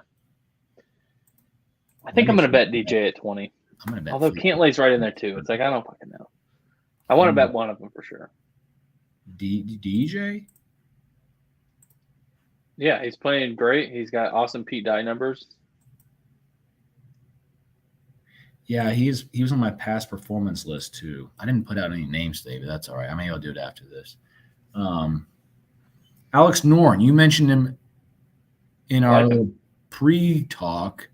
I think I'm going to bet DJ at 20. I'm going to bet. Although Cantlay's right in there too. It's like, I don't fucking know. I want to bet one of them for sure. DJ? Yeah, he's playing great. He's got awesome Pete Dye numbers. Yeah, he was on my past performance list too. I didn't put out any names today, but that's all right. Maybe I'll do it after this. Alex Noren, you mentioned him in our pre-talk.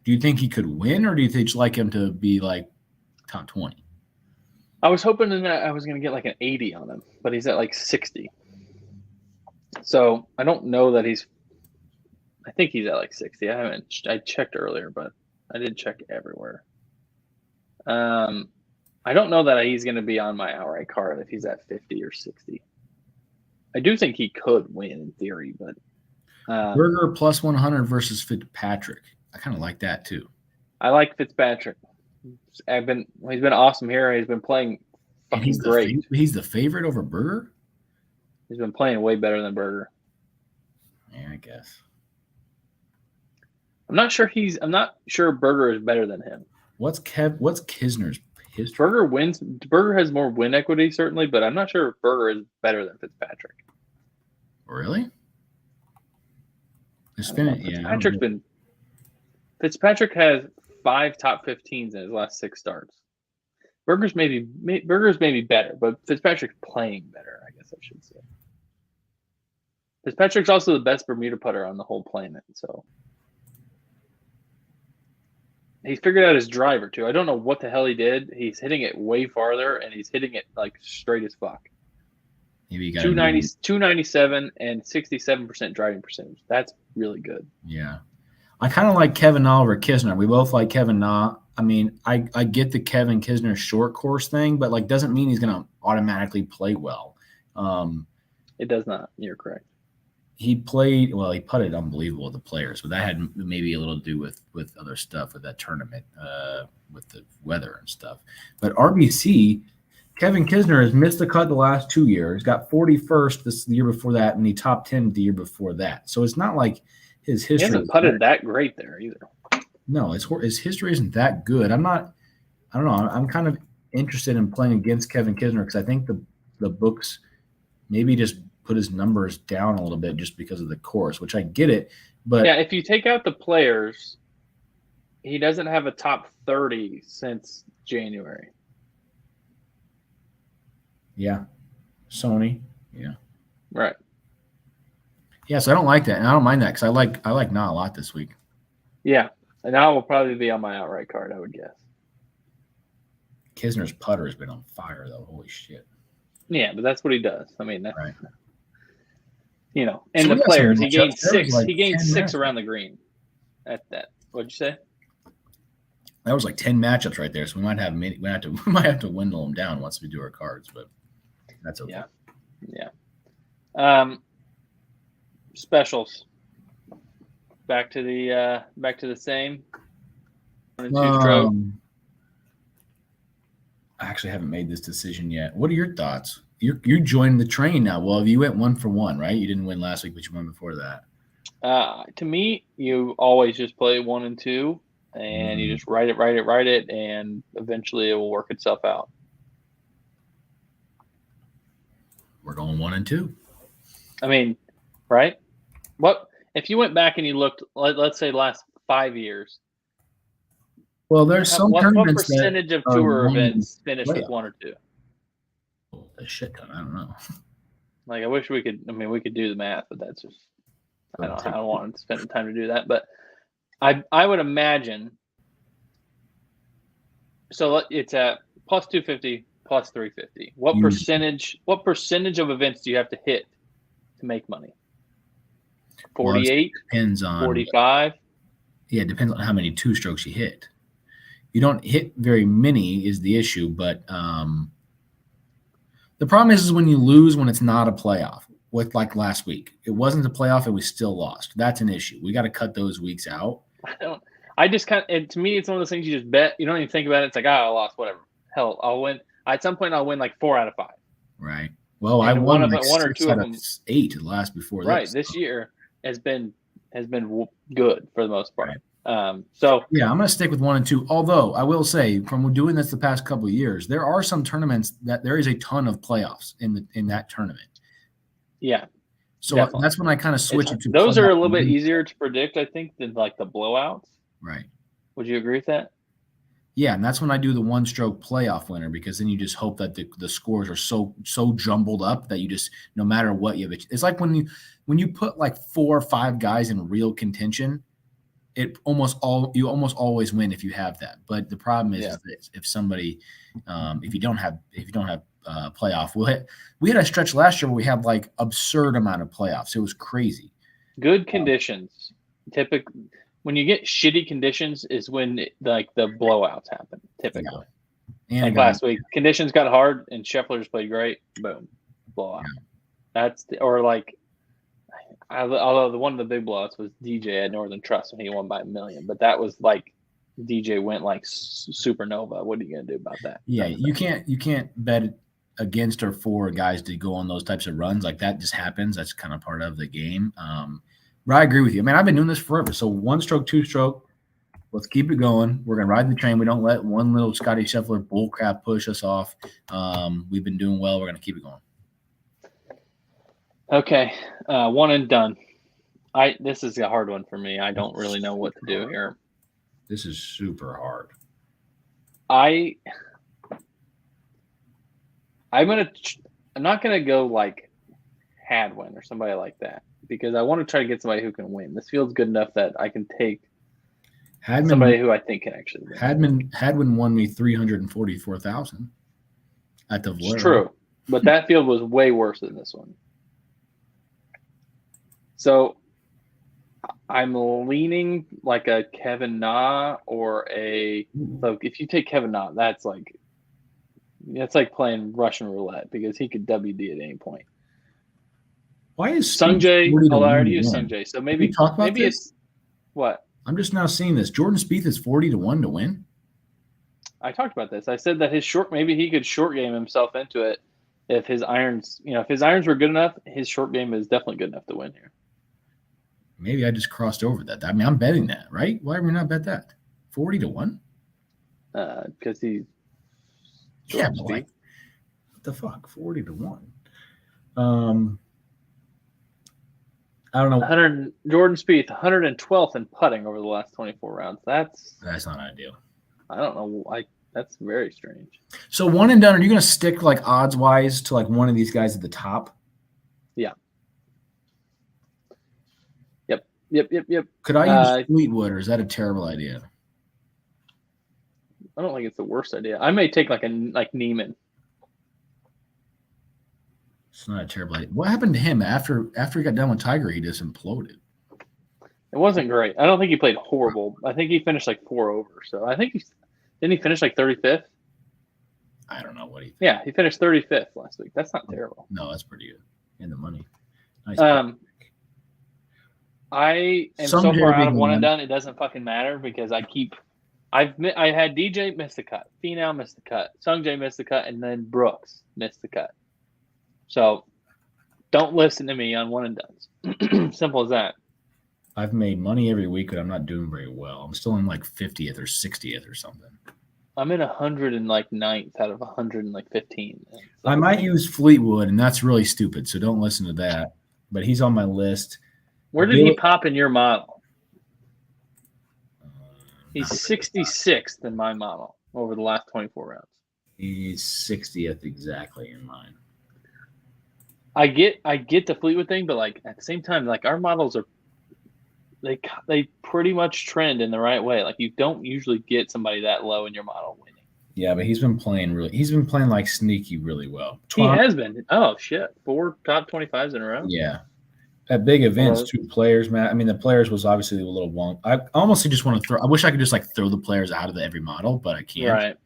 Do you think he could win, or do you think you'd like him to be like top 20? I was hoping that I was going to get like an 80 on him, but he's at like 60. So I don't know that I think he's at like 60. I checked earlier, but I did check everywhere. I don't know that he's going to be on my outright card if he's at 50 or 60. I do think he could win in theory, but Berger plus 100 versus Fitzpatrick. I kind of like that too. I like Fitzpatrick. He's been awesome here. He's been playing fucking great. He's the favorite over Berger? He's been playing way better than Berger. Yeah, I guess. I'm not sure Berger is better than him. What's Kisner's history? Berger has more win equity, certainly, but I'm not sure if Berger is better than Fitzpatrick. Really? Fitzpatrick has 5 top 15s in his last 6 starts. Berger's maybe better, but Fitzpatrick's playing better, I guess I should say. Fitzpatrick's also the best Bermuda putter on the whole planet, so he's figured out his driver too. I don't know what the hell he did. He's hitting it way farther, and he's hitting it like straight as fuck. Maybe you got 297 and 67% driving percentage. That's really good. Yeah. I kind of like Kevin Na over Kisner. We both like Kevin Na. I mean, I get the Kevin Kisner short course thing, but like doesn't mean he's going to automatically play well. It does not. You're correct. He putted unbelievable with the Players, but that had maybe a little to do with other stuff with that tournament, with the weather and stuff. But RBC, Kevin Kisner has missed the cut the last 2 years. Got 41st the year before that, and he top 10 the year before that. So it's not like his history. He hasn't putted that great there either. No, his history isn't that good. I don't know. I'm kind of interested in playing against Kevin Kisner because I think the books maybe just put his numbers down a little bit just because of the course, which I get it. But yeah, if you take out the Players, he doesn't have a top 30 since January. Yeah. Sony. Yeah. Right. Yeah, so I don't like that, and I don't mind that because I like Na a lot this week. Yeah, and Na will probably be on my outright card, I would guess. Kisner's putter has been on fire, though. Holy shit. Yeah, but that's what he does. I mean, that's, right. You know, and so the Players, he gained 6. Like he gained 6 around the green. At that, what'd you say? That was like 10 matchups right there. So we might have to windle them down once we do our cards, but that's okay. Yeah. Specials. Back to the same. 1 and 2 stroke. I actually haven't made this decision yet. What are your thoughts? You joined the train now. Well, you went 1 for 1, right? You didn't win last week, but you won before that. To me, you always just play 1 and 2, and you just write it, and eventually it will work itself out. We're going 1 and 2. I mean, right? What if you went back and you looked? Let's say last 5 years. Well, there's some tournaments. What percentage of tour events finish with 1 or 2? A shit ton. I don't know. Like, I wish we could. I mean, we could do the math, but that's just. I don't want to spend the time to do that. But I would imagine. So it's at plus 250, plus 350. What percentage of events do you have to hit to make money? 48? Depends on 45? Yeah, it depends on how many 2 strokes you hit. You don't hit very many is the issue, but the problem is when you lose when it's not a playoff. With like last week, it wasn't a playoff and we still lost. That's an issue. We got to cut those weeks out. I just to me, it's one of those things you just bet. You don't even think about it. It's like, I lost, whatever. Hell, I'll win. At some point, I'll win like 4 out of 5. Right. Well, I won like 1 or 2 out of 8 the last before that. Right. This year has been good for the most part. Right. So yeah, I'm going to stick with 1 and 2. Although I will say, from doing this the past couple of years, there are some tournaments that there is a ton of playoffs in that tournament. Yeah. So definitely. That's when I kind of switch it to those are a little bit easier to predict, I think, than like the blowouts. Right. Would you agree with that? Yeah, and that's when I do the one-stroke playoff winner, because then you just hope that the scores are so jumbled up that you just, no matter what you have, it's like when you put like 4 or 5 guys in real contention, you almost always win if you have that. But the problem is that if somebody, if you don't have playoff, we had a stretch last year where we had like absurd amount of playoffs. It was crazy. Good conditions. Typically, when you get shitty conditions is when the blowouts happen. Typically, Yeah. like last week, conditions got hard and Scheffler just played great. Boom, blowout. Yeah. Although the one of the big blowouts was DJ at Northern Trust when he won by 1 million, but that was like DJ went like supernova. What are you gonna do about that? Yeah, you can't bet against or for guys to go on those types of runs. Like that just happens. That's kind of part of the game. But I agree with you. I mean, I've been doing this forever. So 1-stroke, 2-stroke, let's keep it going. We're gonna ride the train. We don't let one little Scotty Scheffler bull crap push us off. We've been doing well. We're gonna keep it going. Okay, one and done. This is a hard one for me. I don't really know what to do here. This is super hard. I'm not gonna go like Hadwin or somebody like that, because I want to try to get somebody who can win. This feels good enough that I can take somebody who I think can actually win. Hadwin won me 344,000 at the Valero. It's true, but that field was way worse than this one. So I'm leaning like a Kevin Na or so if you take Kevin Na, that's like playing Russian roulette, because he could WD at any point. Why is Sungjae? I already used Sungjae, so maybe it's what? I'm just now seeing this. Jordan Spieth is 40-1 to win. I talked about this. I said that maybe he could short game himself into it if his irons, if his irons were good enough. His short game is definitely good enough to win here. Maybe I just crossed over that. I mean, I'm betting that, right? Why would we not bet that? 40-1? Because he's but like, what the fuck? 40-1. I don't know. Jordan Spieth, 112th in putting over the last 24 rounds. That's not ideal. I don't know. That's very strange. So one and done. Are you going to stick like odds wise to like one of these guys at the top? Yeah. Yep. Could I use Fleetwood, or is that a terrible idea? I don't think it's the worst idea. I may take like Neiman. It's not a terrible idea. What happened to him after he got done with Tiger? He just imploded. It wasn't great. I don't think he played horrible. I think he finished like 4 over. So I think didn't he finish like 35th? I don't know what he. Yeah, he finished 35th last week. That's not terrible. No, that's pretty good. In the money. Nice. I am so far out of one and done. It doesn't fucking matter, because I had DJ miss the cut, Finau missed the cut, Sungjae missed the cut, and then Brooks missed the cut. So don't listen to me on one and dones. Simple as that. I've made money every week, but I'm not doing very well. I'm still in like 50th or 60th or something. I'm in 109th out of 115. I might use Fleetwood, and that's really stupid, so don't listen to that. But he's on my list. Where did he pop in your model? He's 66th in my model over the last 24 rounds. He's 60th exactly in mine. I get the Fleetwood thing, but like at the same time, like our models are they pretty much trend in the right way. Like you don't usually get somebody that low in your model winning. Yeah, but he's been playing like sneaky really well. He has been. Oh shit, 4 top 25s in a row. Yeah. At big events, 2 players, man. I mean, the players was obviously a little wonk. I almost just want to throw. I wish I could just like throw the players out of every model, but I can't. Right.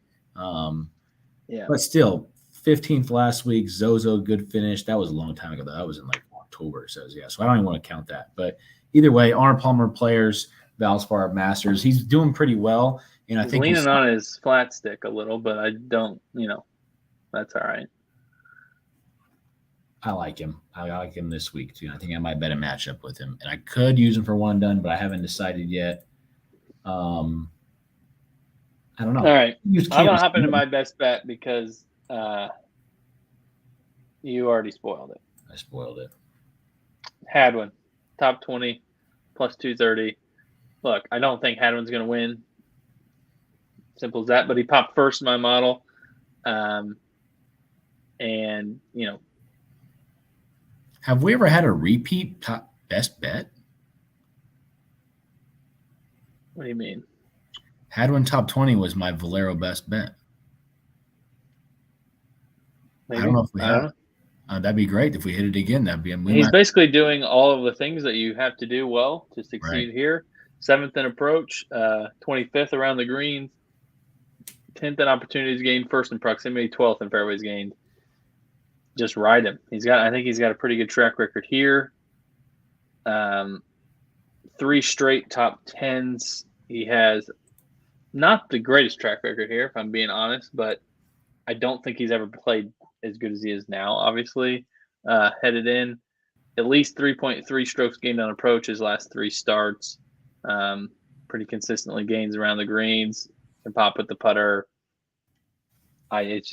Yeah. But still, 15th last week. Zozo, good finish. That was a long time ago. That was in like October. So yeah. So I don't even want to count that. But either way, Arnold Palmer players, Valspar Masters. He's doing pretty well, and I think he's leaning on his flat stick a little, but I don't. That's all right. I like him. I like him this week, too. I think I might bet a matchup with him. And I could use him for one and done, but I haven't decided yet. I don't know. All right. I'm going to hop into my best bet because you already spoiled it. I spoiled it. Hadwin, top 20, plus 230. Look, I don't think Hadwin's going to win. Simple as that. But he popped first in my model. And, Have we ever had a repeat top best bet? What do you mean? Hadwin top 20 was my Valero best bet. Maybe. I don't know if we I have. don't know. That'd be great if we hit it again. That'd be. He's basically doing all of the things that you have to do well to succeed here. 7th in approach, 25th around the greens, 10th in opportunities gained, 1st in proximity, 12th in fairways gained. Just ride him. I think he's got a pretty good track record here. 3 straight top 10s. He has not the greatest track record here, if I'm being honest, but I don't think he's ever played as good as he is now, obviously. Headed in, at least 3.3 strokes gained on approach his last 3 starts. Pretty consistently gains around the greens. Can pop with the putter. Every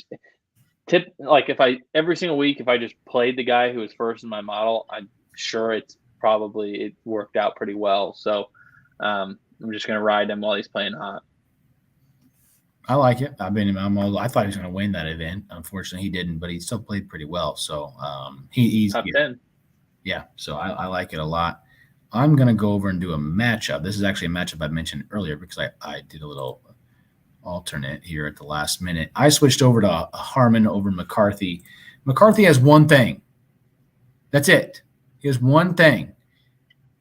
single week, if I just played the guy who was first in my model, I'm sure it worked out pretty well. So I'm just going to ride him while he's playing hot. I like it. I thought he was going to win that event. Unfortunately, he didn't, but he still played pretty well. So he's top 10. Yeah, so I like it a lot. I'm going to go over and do a matchup. This is actually a matchup I mentioned earlier because I did a little alternate here at the last minute. I switched over to Harmon over McCarthy. McCarthy has one thing. That's it. He has one thing.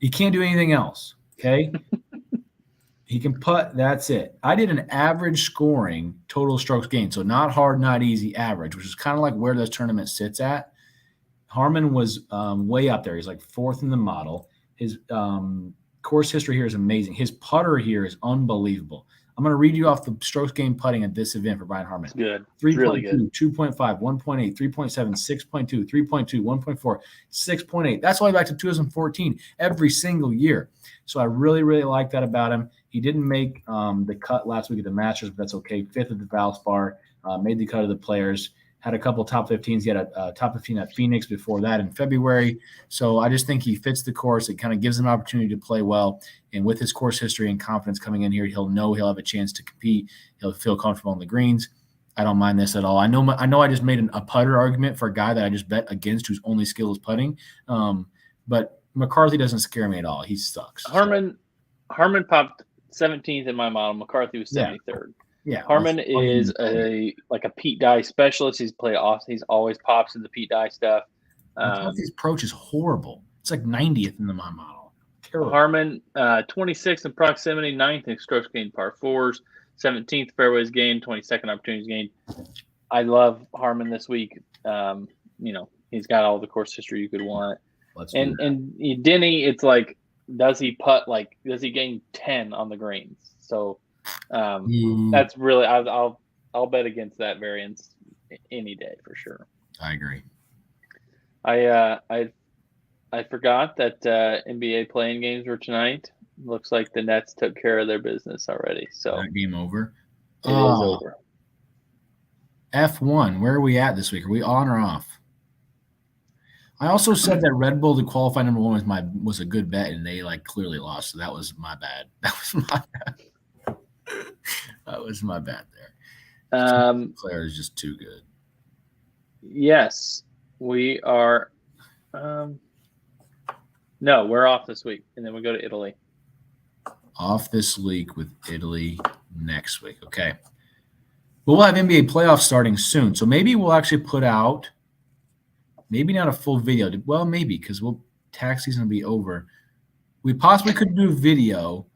He can't do anything else, okay? He can putt. That's it. I did an average scoring total strokes gained, so not hard, not easy, average, which is kind of like where this tournament sits at. Harmon was way up there. He's like 4th in the model. His course history here is amazing. His putter here is unbelievable. I'm going to read you off the strokes gained putting at this event for Brian Harmon. It's good. 3.2, really good. 2.5, 1.8, 3.7, 6.2, 3.2, 1.4, 6.8. That's all the way back to 2014 every single year. So I really, really like that about him. He didn't make the cut last week at the Masters, but that's okay. 5th at the Valspar, made the cut of the Players. Had a couple top 15s. He had a top 15 at Phoenix before that in February. So I just think he fits the course. It kind of gives him an opportunity to play well. And with his course history and confidence coming in here, he'll know he'll have a chance to compete. He'll feel comfortable on the greens. I don't mind this at all. I know I just made a putter argument for a guy that I just bet against whose only skill is putting. But McCarthy doesn't scare me at all. He sucks. Harmon popped 17th in my model. McCarthy was 73rd. Yeah, Harmon is a Pete Dye specialist. He's always pops in the Pete Dye stuff. His approach is horrible. It's like 90th in my model. Terrible. Harmon, 26th in proximity, 9th in strokes gained par 4s, 17th fairways gained, 22nd opportunities gained. I love Harmon this week. He's got all the course history you could want. And Denny, it's like, does he gain 10 on the greens? So that's really I'll bet against that variance any day for sure. I agree. I forgot that NBA playing games were tonight. Looks like the Nets took care of their business already. So that game over. It is over. F1. Where are we at this week? Are we on or off? I also said that Red Bull to qualify number 1 was a good bet, and they clearly lost. So that was my bad. That was my bad there. Claire is just too good. Yes, we are. No, we're off this week, and then we go to Italy. Off this week with Italy next week. Okay. Well, we'll have NBA playoffs starting soon, so maybe we'll actually put out. Maybe not a full video. Well, maybe because tax season will be over. We possibly could do video.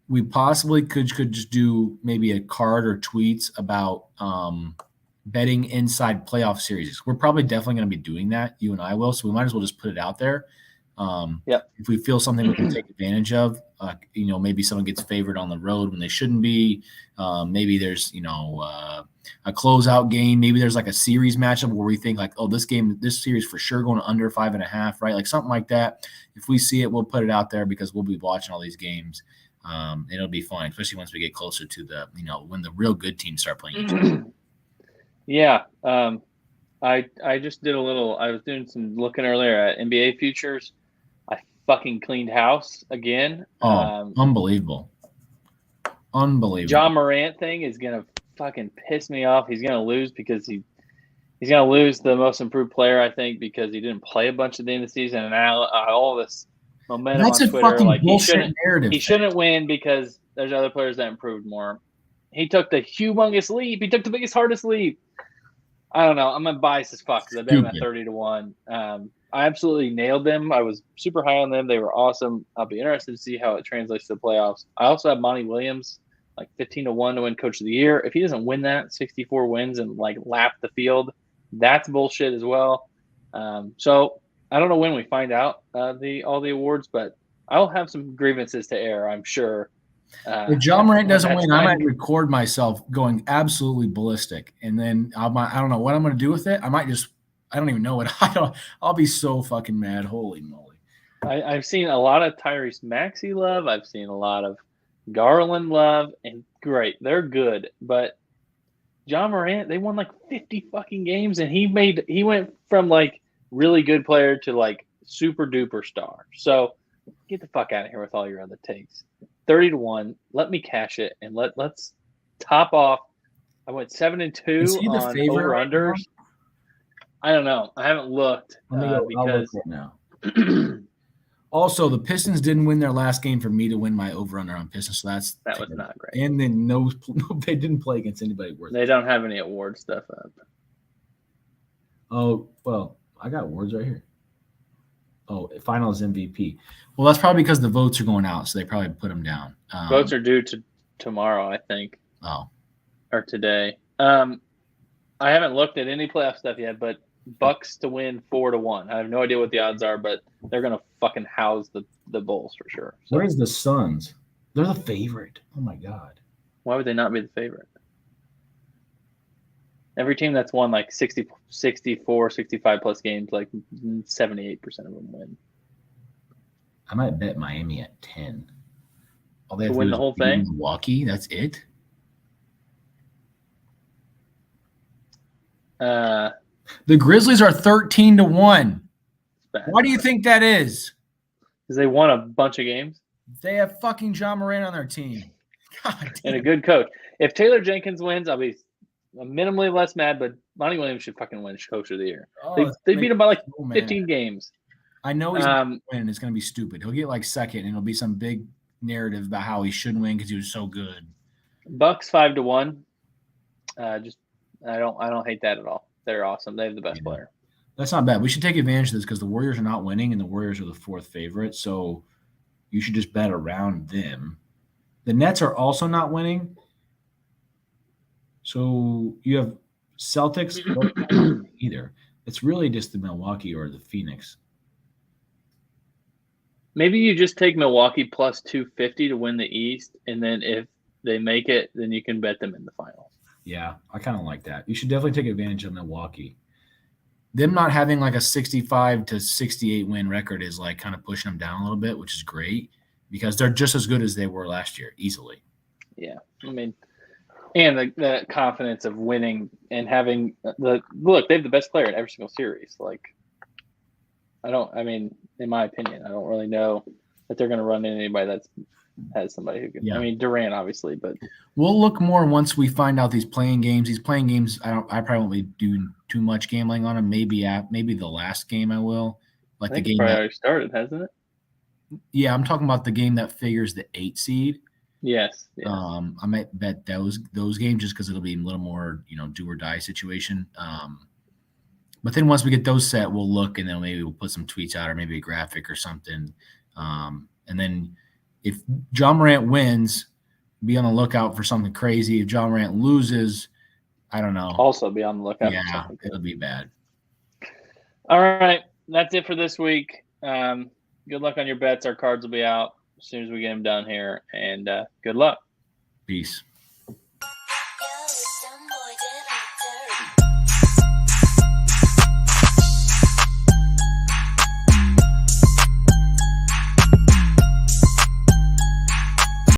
We possibly could just do maybe a card or tweets about betting inside playoff series. We're probably definitely going to be doing that. You and I will. So we might as well just put it out there. If we feel something we can take advantage of, maybe someone gets favored on the road when they shouldn't be. Maybe there's, a closeout game. Maybe there's a series matchup where we think this series for sure going under 5.5, right? Something like that. If we see it, we'll put it out there because we'll be watching all these games. It'll be fun, especially once we get closer to when the real good teams start playing each other. Yeah. I just did I was doing some looking earlier at NBA futures. I fucking cleaned house again. Unbelievable. Unbelievable. John Morant thing is gonna fucking piss me off. He's gonna lose because he's gonna lose the most improved player, I think, because he didn't play a bunch at the end of the season, and now all this momentum That's on a Twitter, fucking like bullshit narrative. he shouldn't win because there's other players that improved more. He took the humongous leap. He took the biggest, hardest leap. I don't know. I'm biased as fuck because I bet him at 30-1. I absolutely nailed them. I was super high on them. They were awesome. I'll be interested to see how it translates to the playoffs. I also have Monty Williams, like 15-1 to win Coach of the Year. If he doesn't win that, 64 wins and like lap the field, that's bullshit as well. So I don't know when we find out all the awards, but I'll have some grievances to air, I'm sure. If John Morant doesn't win, I might record myself going absolutely ballistic, and then I don't know what I'm going to do with it. I don't even know what I'll be so fucking mad. Holy moly! I've seen a lot of Tyrese Maxey love. I've seen a lot of Garland love, and great, they're good. But John Morant, they won like 50 fucking games, and he went from like really good player to like super duper star. So get the fuck out of here with all your other takes. 30-1. Let me cash it, and let's top off. I went 7-2 on over unders. Right, I don't know. I haven't looked because look now. Also, the Pistons didn't win their last game for me to win my over under on Pistons, so that was not great. And then they didn't play against anybody worth. They don't have any award stuff up. Oh well, I got awards right here. Oh, finals MVP. Well, that's probably because the votes are going out, so they probably put them down. Votes are due to tomorrow, I think. Oh, or today. I haven't looked at any playoff stuff yet, but Bucks to win 4-1. I have no idea what the odds are, but they're gonna fucking house the Bulls for sure. So. Where's the Suns? They're the favorite. Oh my god. Why would they not be the favorite? Every team that's won like 60, 64, 65 plus games, like 78% of them win. I might bet Miami at 10. All they have to win the whole thing? Milwaukee, that's it? The Grizzlies are 13-1. Why do you think that is? Because they won a bunch of games. They have fucking John Moran on their team. God and a good coach. If Taylor Jenkins wins, I'll be minimally less mad, but Monty Williams should fucking win Coach of the Year. They beat him by like 15 games. I know he's going to win. It's going to be stupid. He'll get like second, and it'll be some big narrative about how he shouldn't win because he was so good. Bucks 5-1. I don't hate that at all. They're awesome. They have the best player. That's not bad. We should take advantage of this because the Warriors are not winning, and the Warriors are the fourth favorite. So you should just bet around them. The Nets are also not winning. So you have Celtics either. It's really just the Milwaukee or the Phoenix. Maybe you just take Milwaukee plus 250 to win the East, and then if they make it, then you can bet them in the finals. Yeah, I kind of like that. You should definitely take advantage of Milwaukee. Them not having like a 65 to 68 win record is like kind of pushing them down a little bit, which is great because they're just as good as they were last year, easily. Yeah, I mean, and the confidence of winning and having they have the best player in every single series. Like, in my opinion, I don't really know that they're going to run into anybody that has somebody who can. Yeah. I mean, Durant obviously, but we'll look more once we find out these playing games. These playing games, I probably won't be doing too much gambling on them. Maybe the last game I will. Like the game that already started, hasn't it? Yeah, I'm talking about the game that figures the 8 seed. Yes. I might bet those games just because it'll be a little more, do or die situation. But then once we get those set, we'll look and then maybe we'll put some tweets out or maybe a graphic or something. And then if John Morant wins, be on the lookout for something crazy. If John Morant loses, I don't know. Also be on the lookout. Yeah, it'll be bad. All right, that's it for this week. Good luck on your bets. Our cards will be out as soon as we get them done here, and good luck. Peace.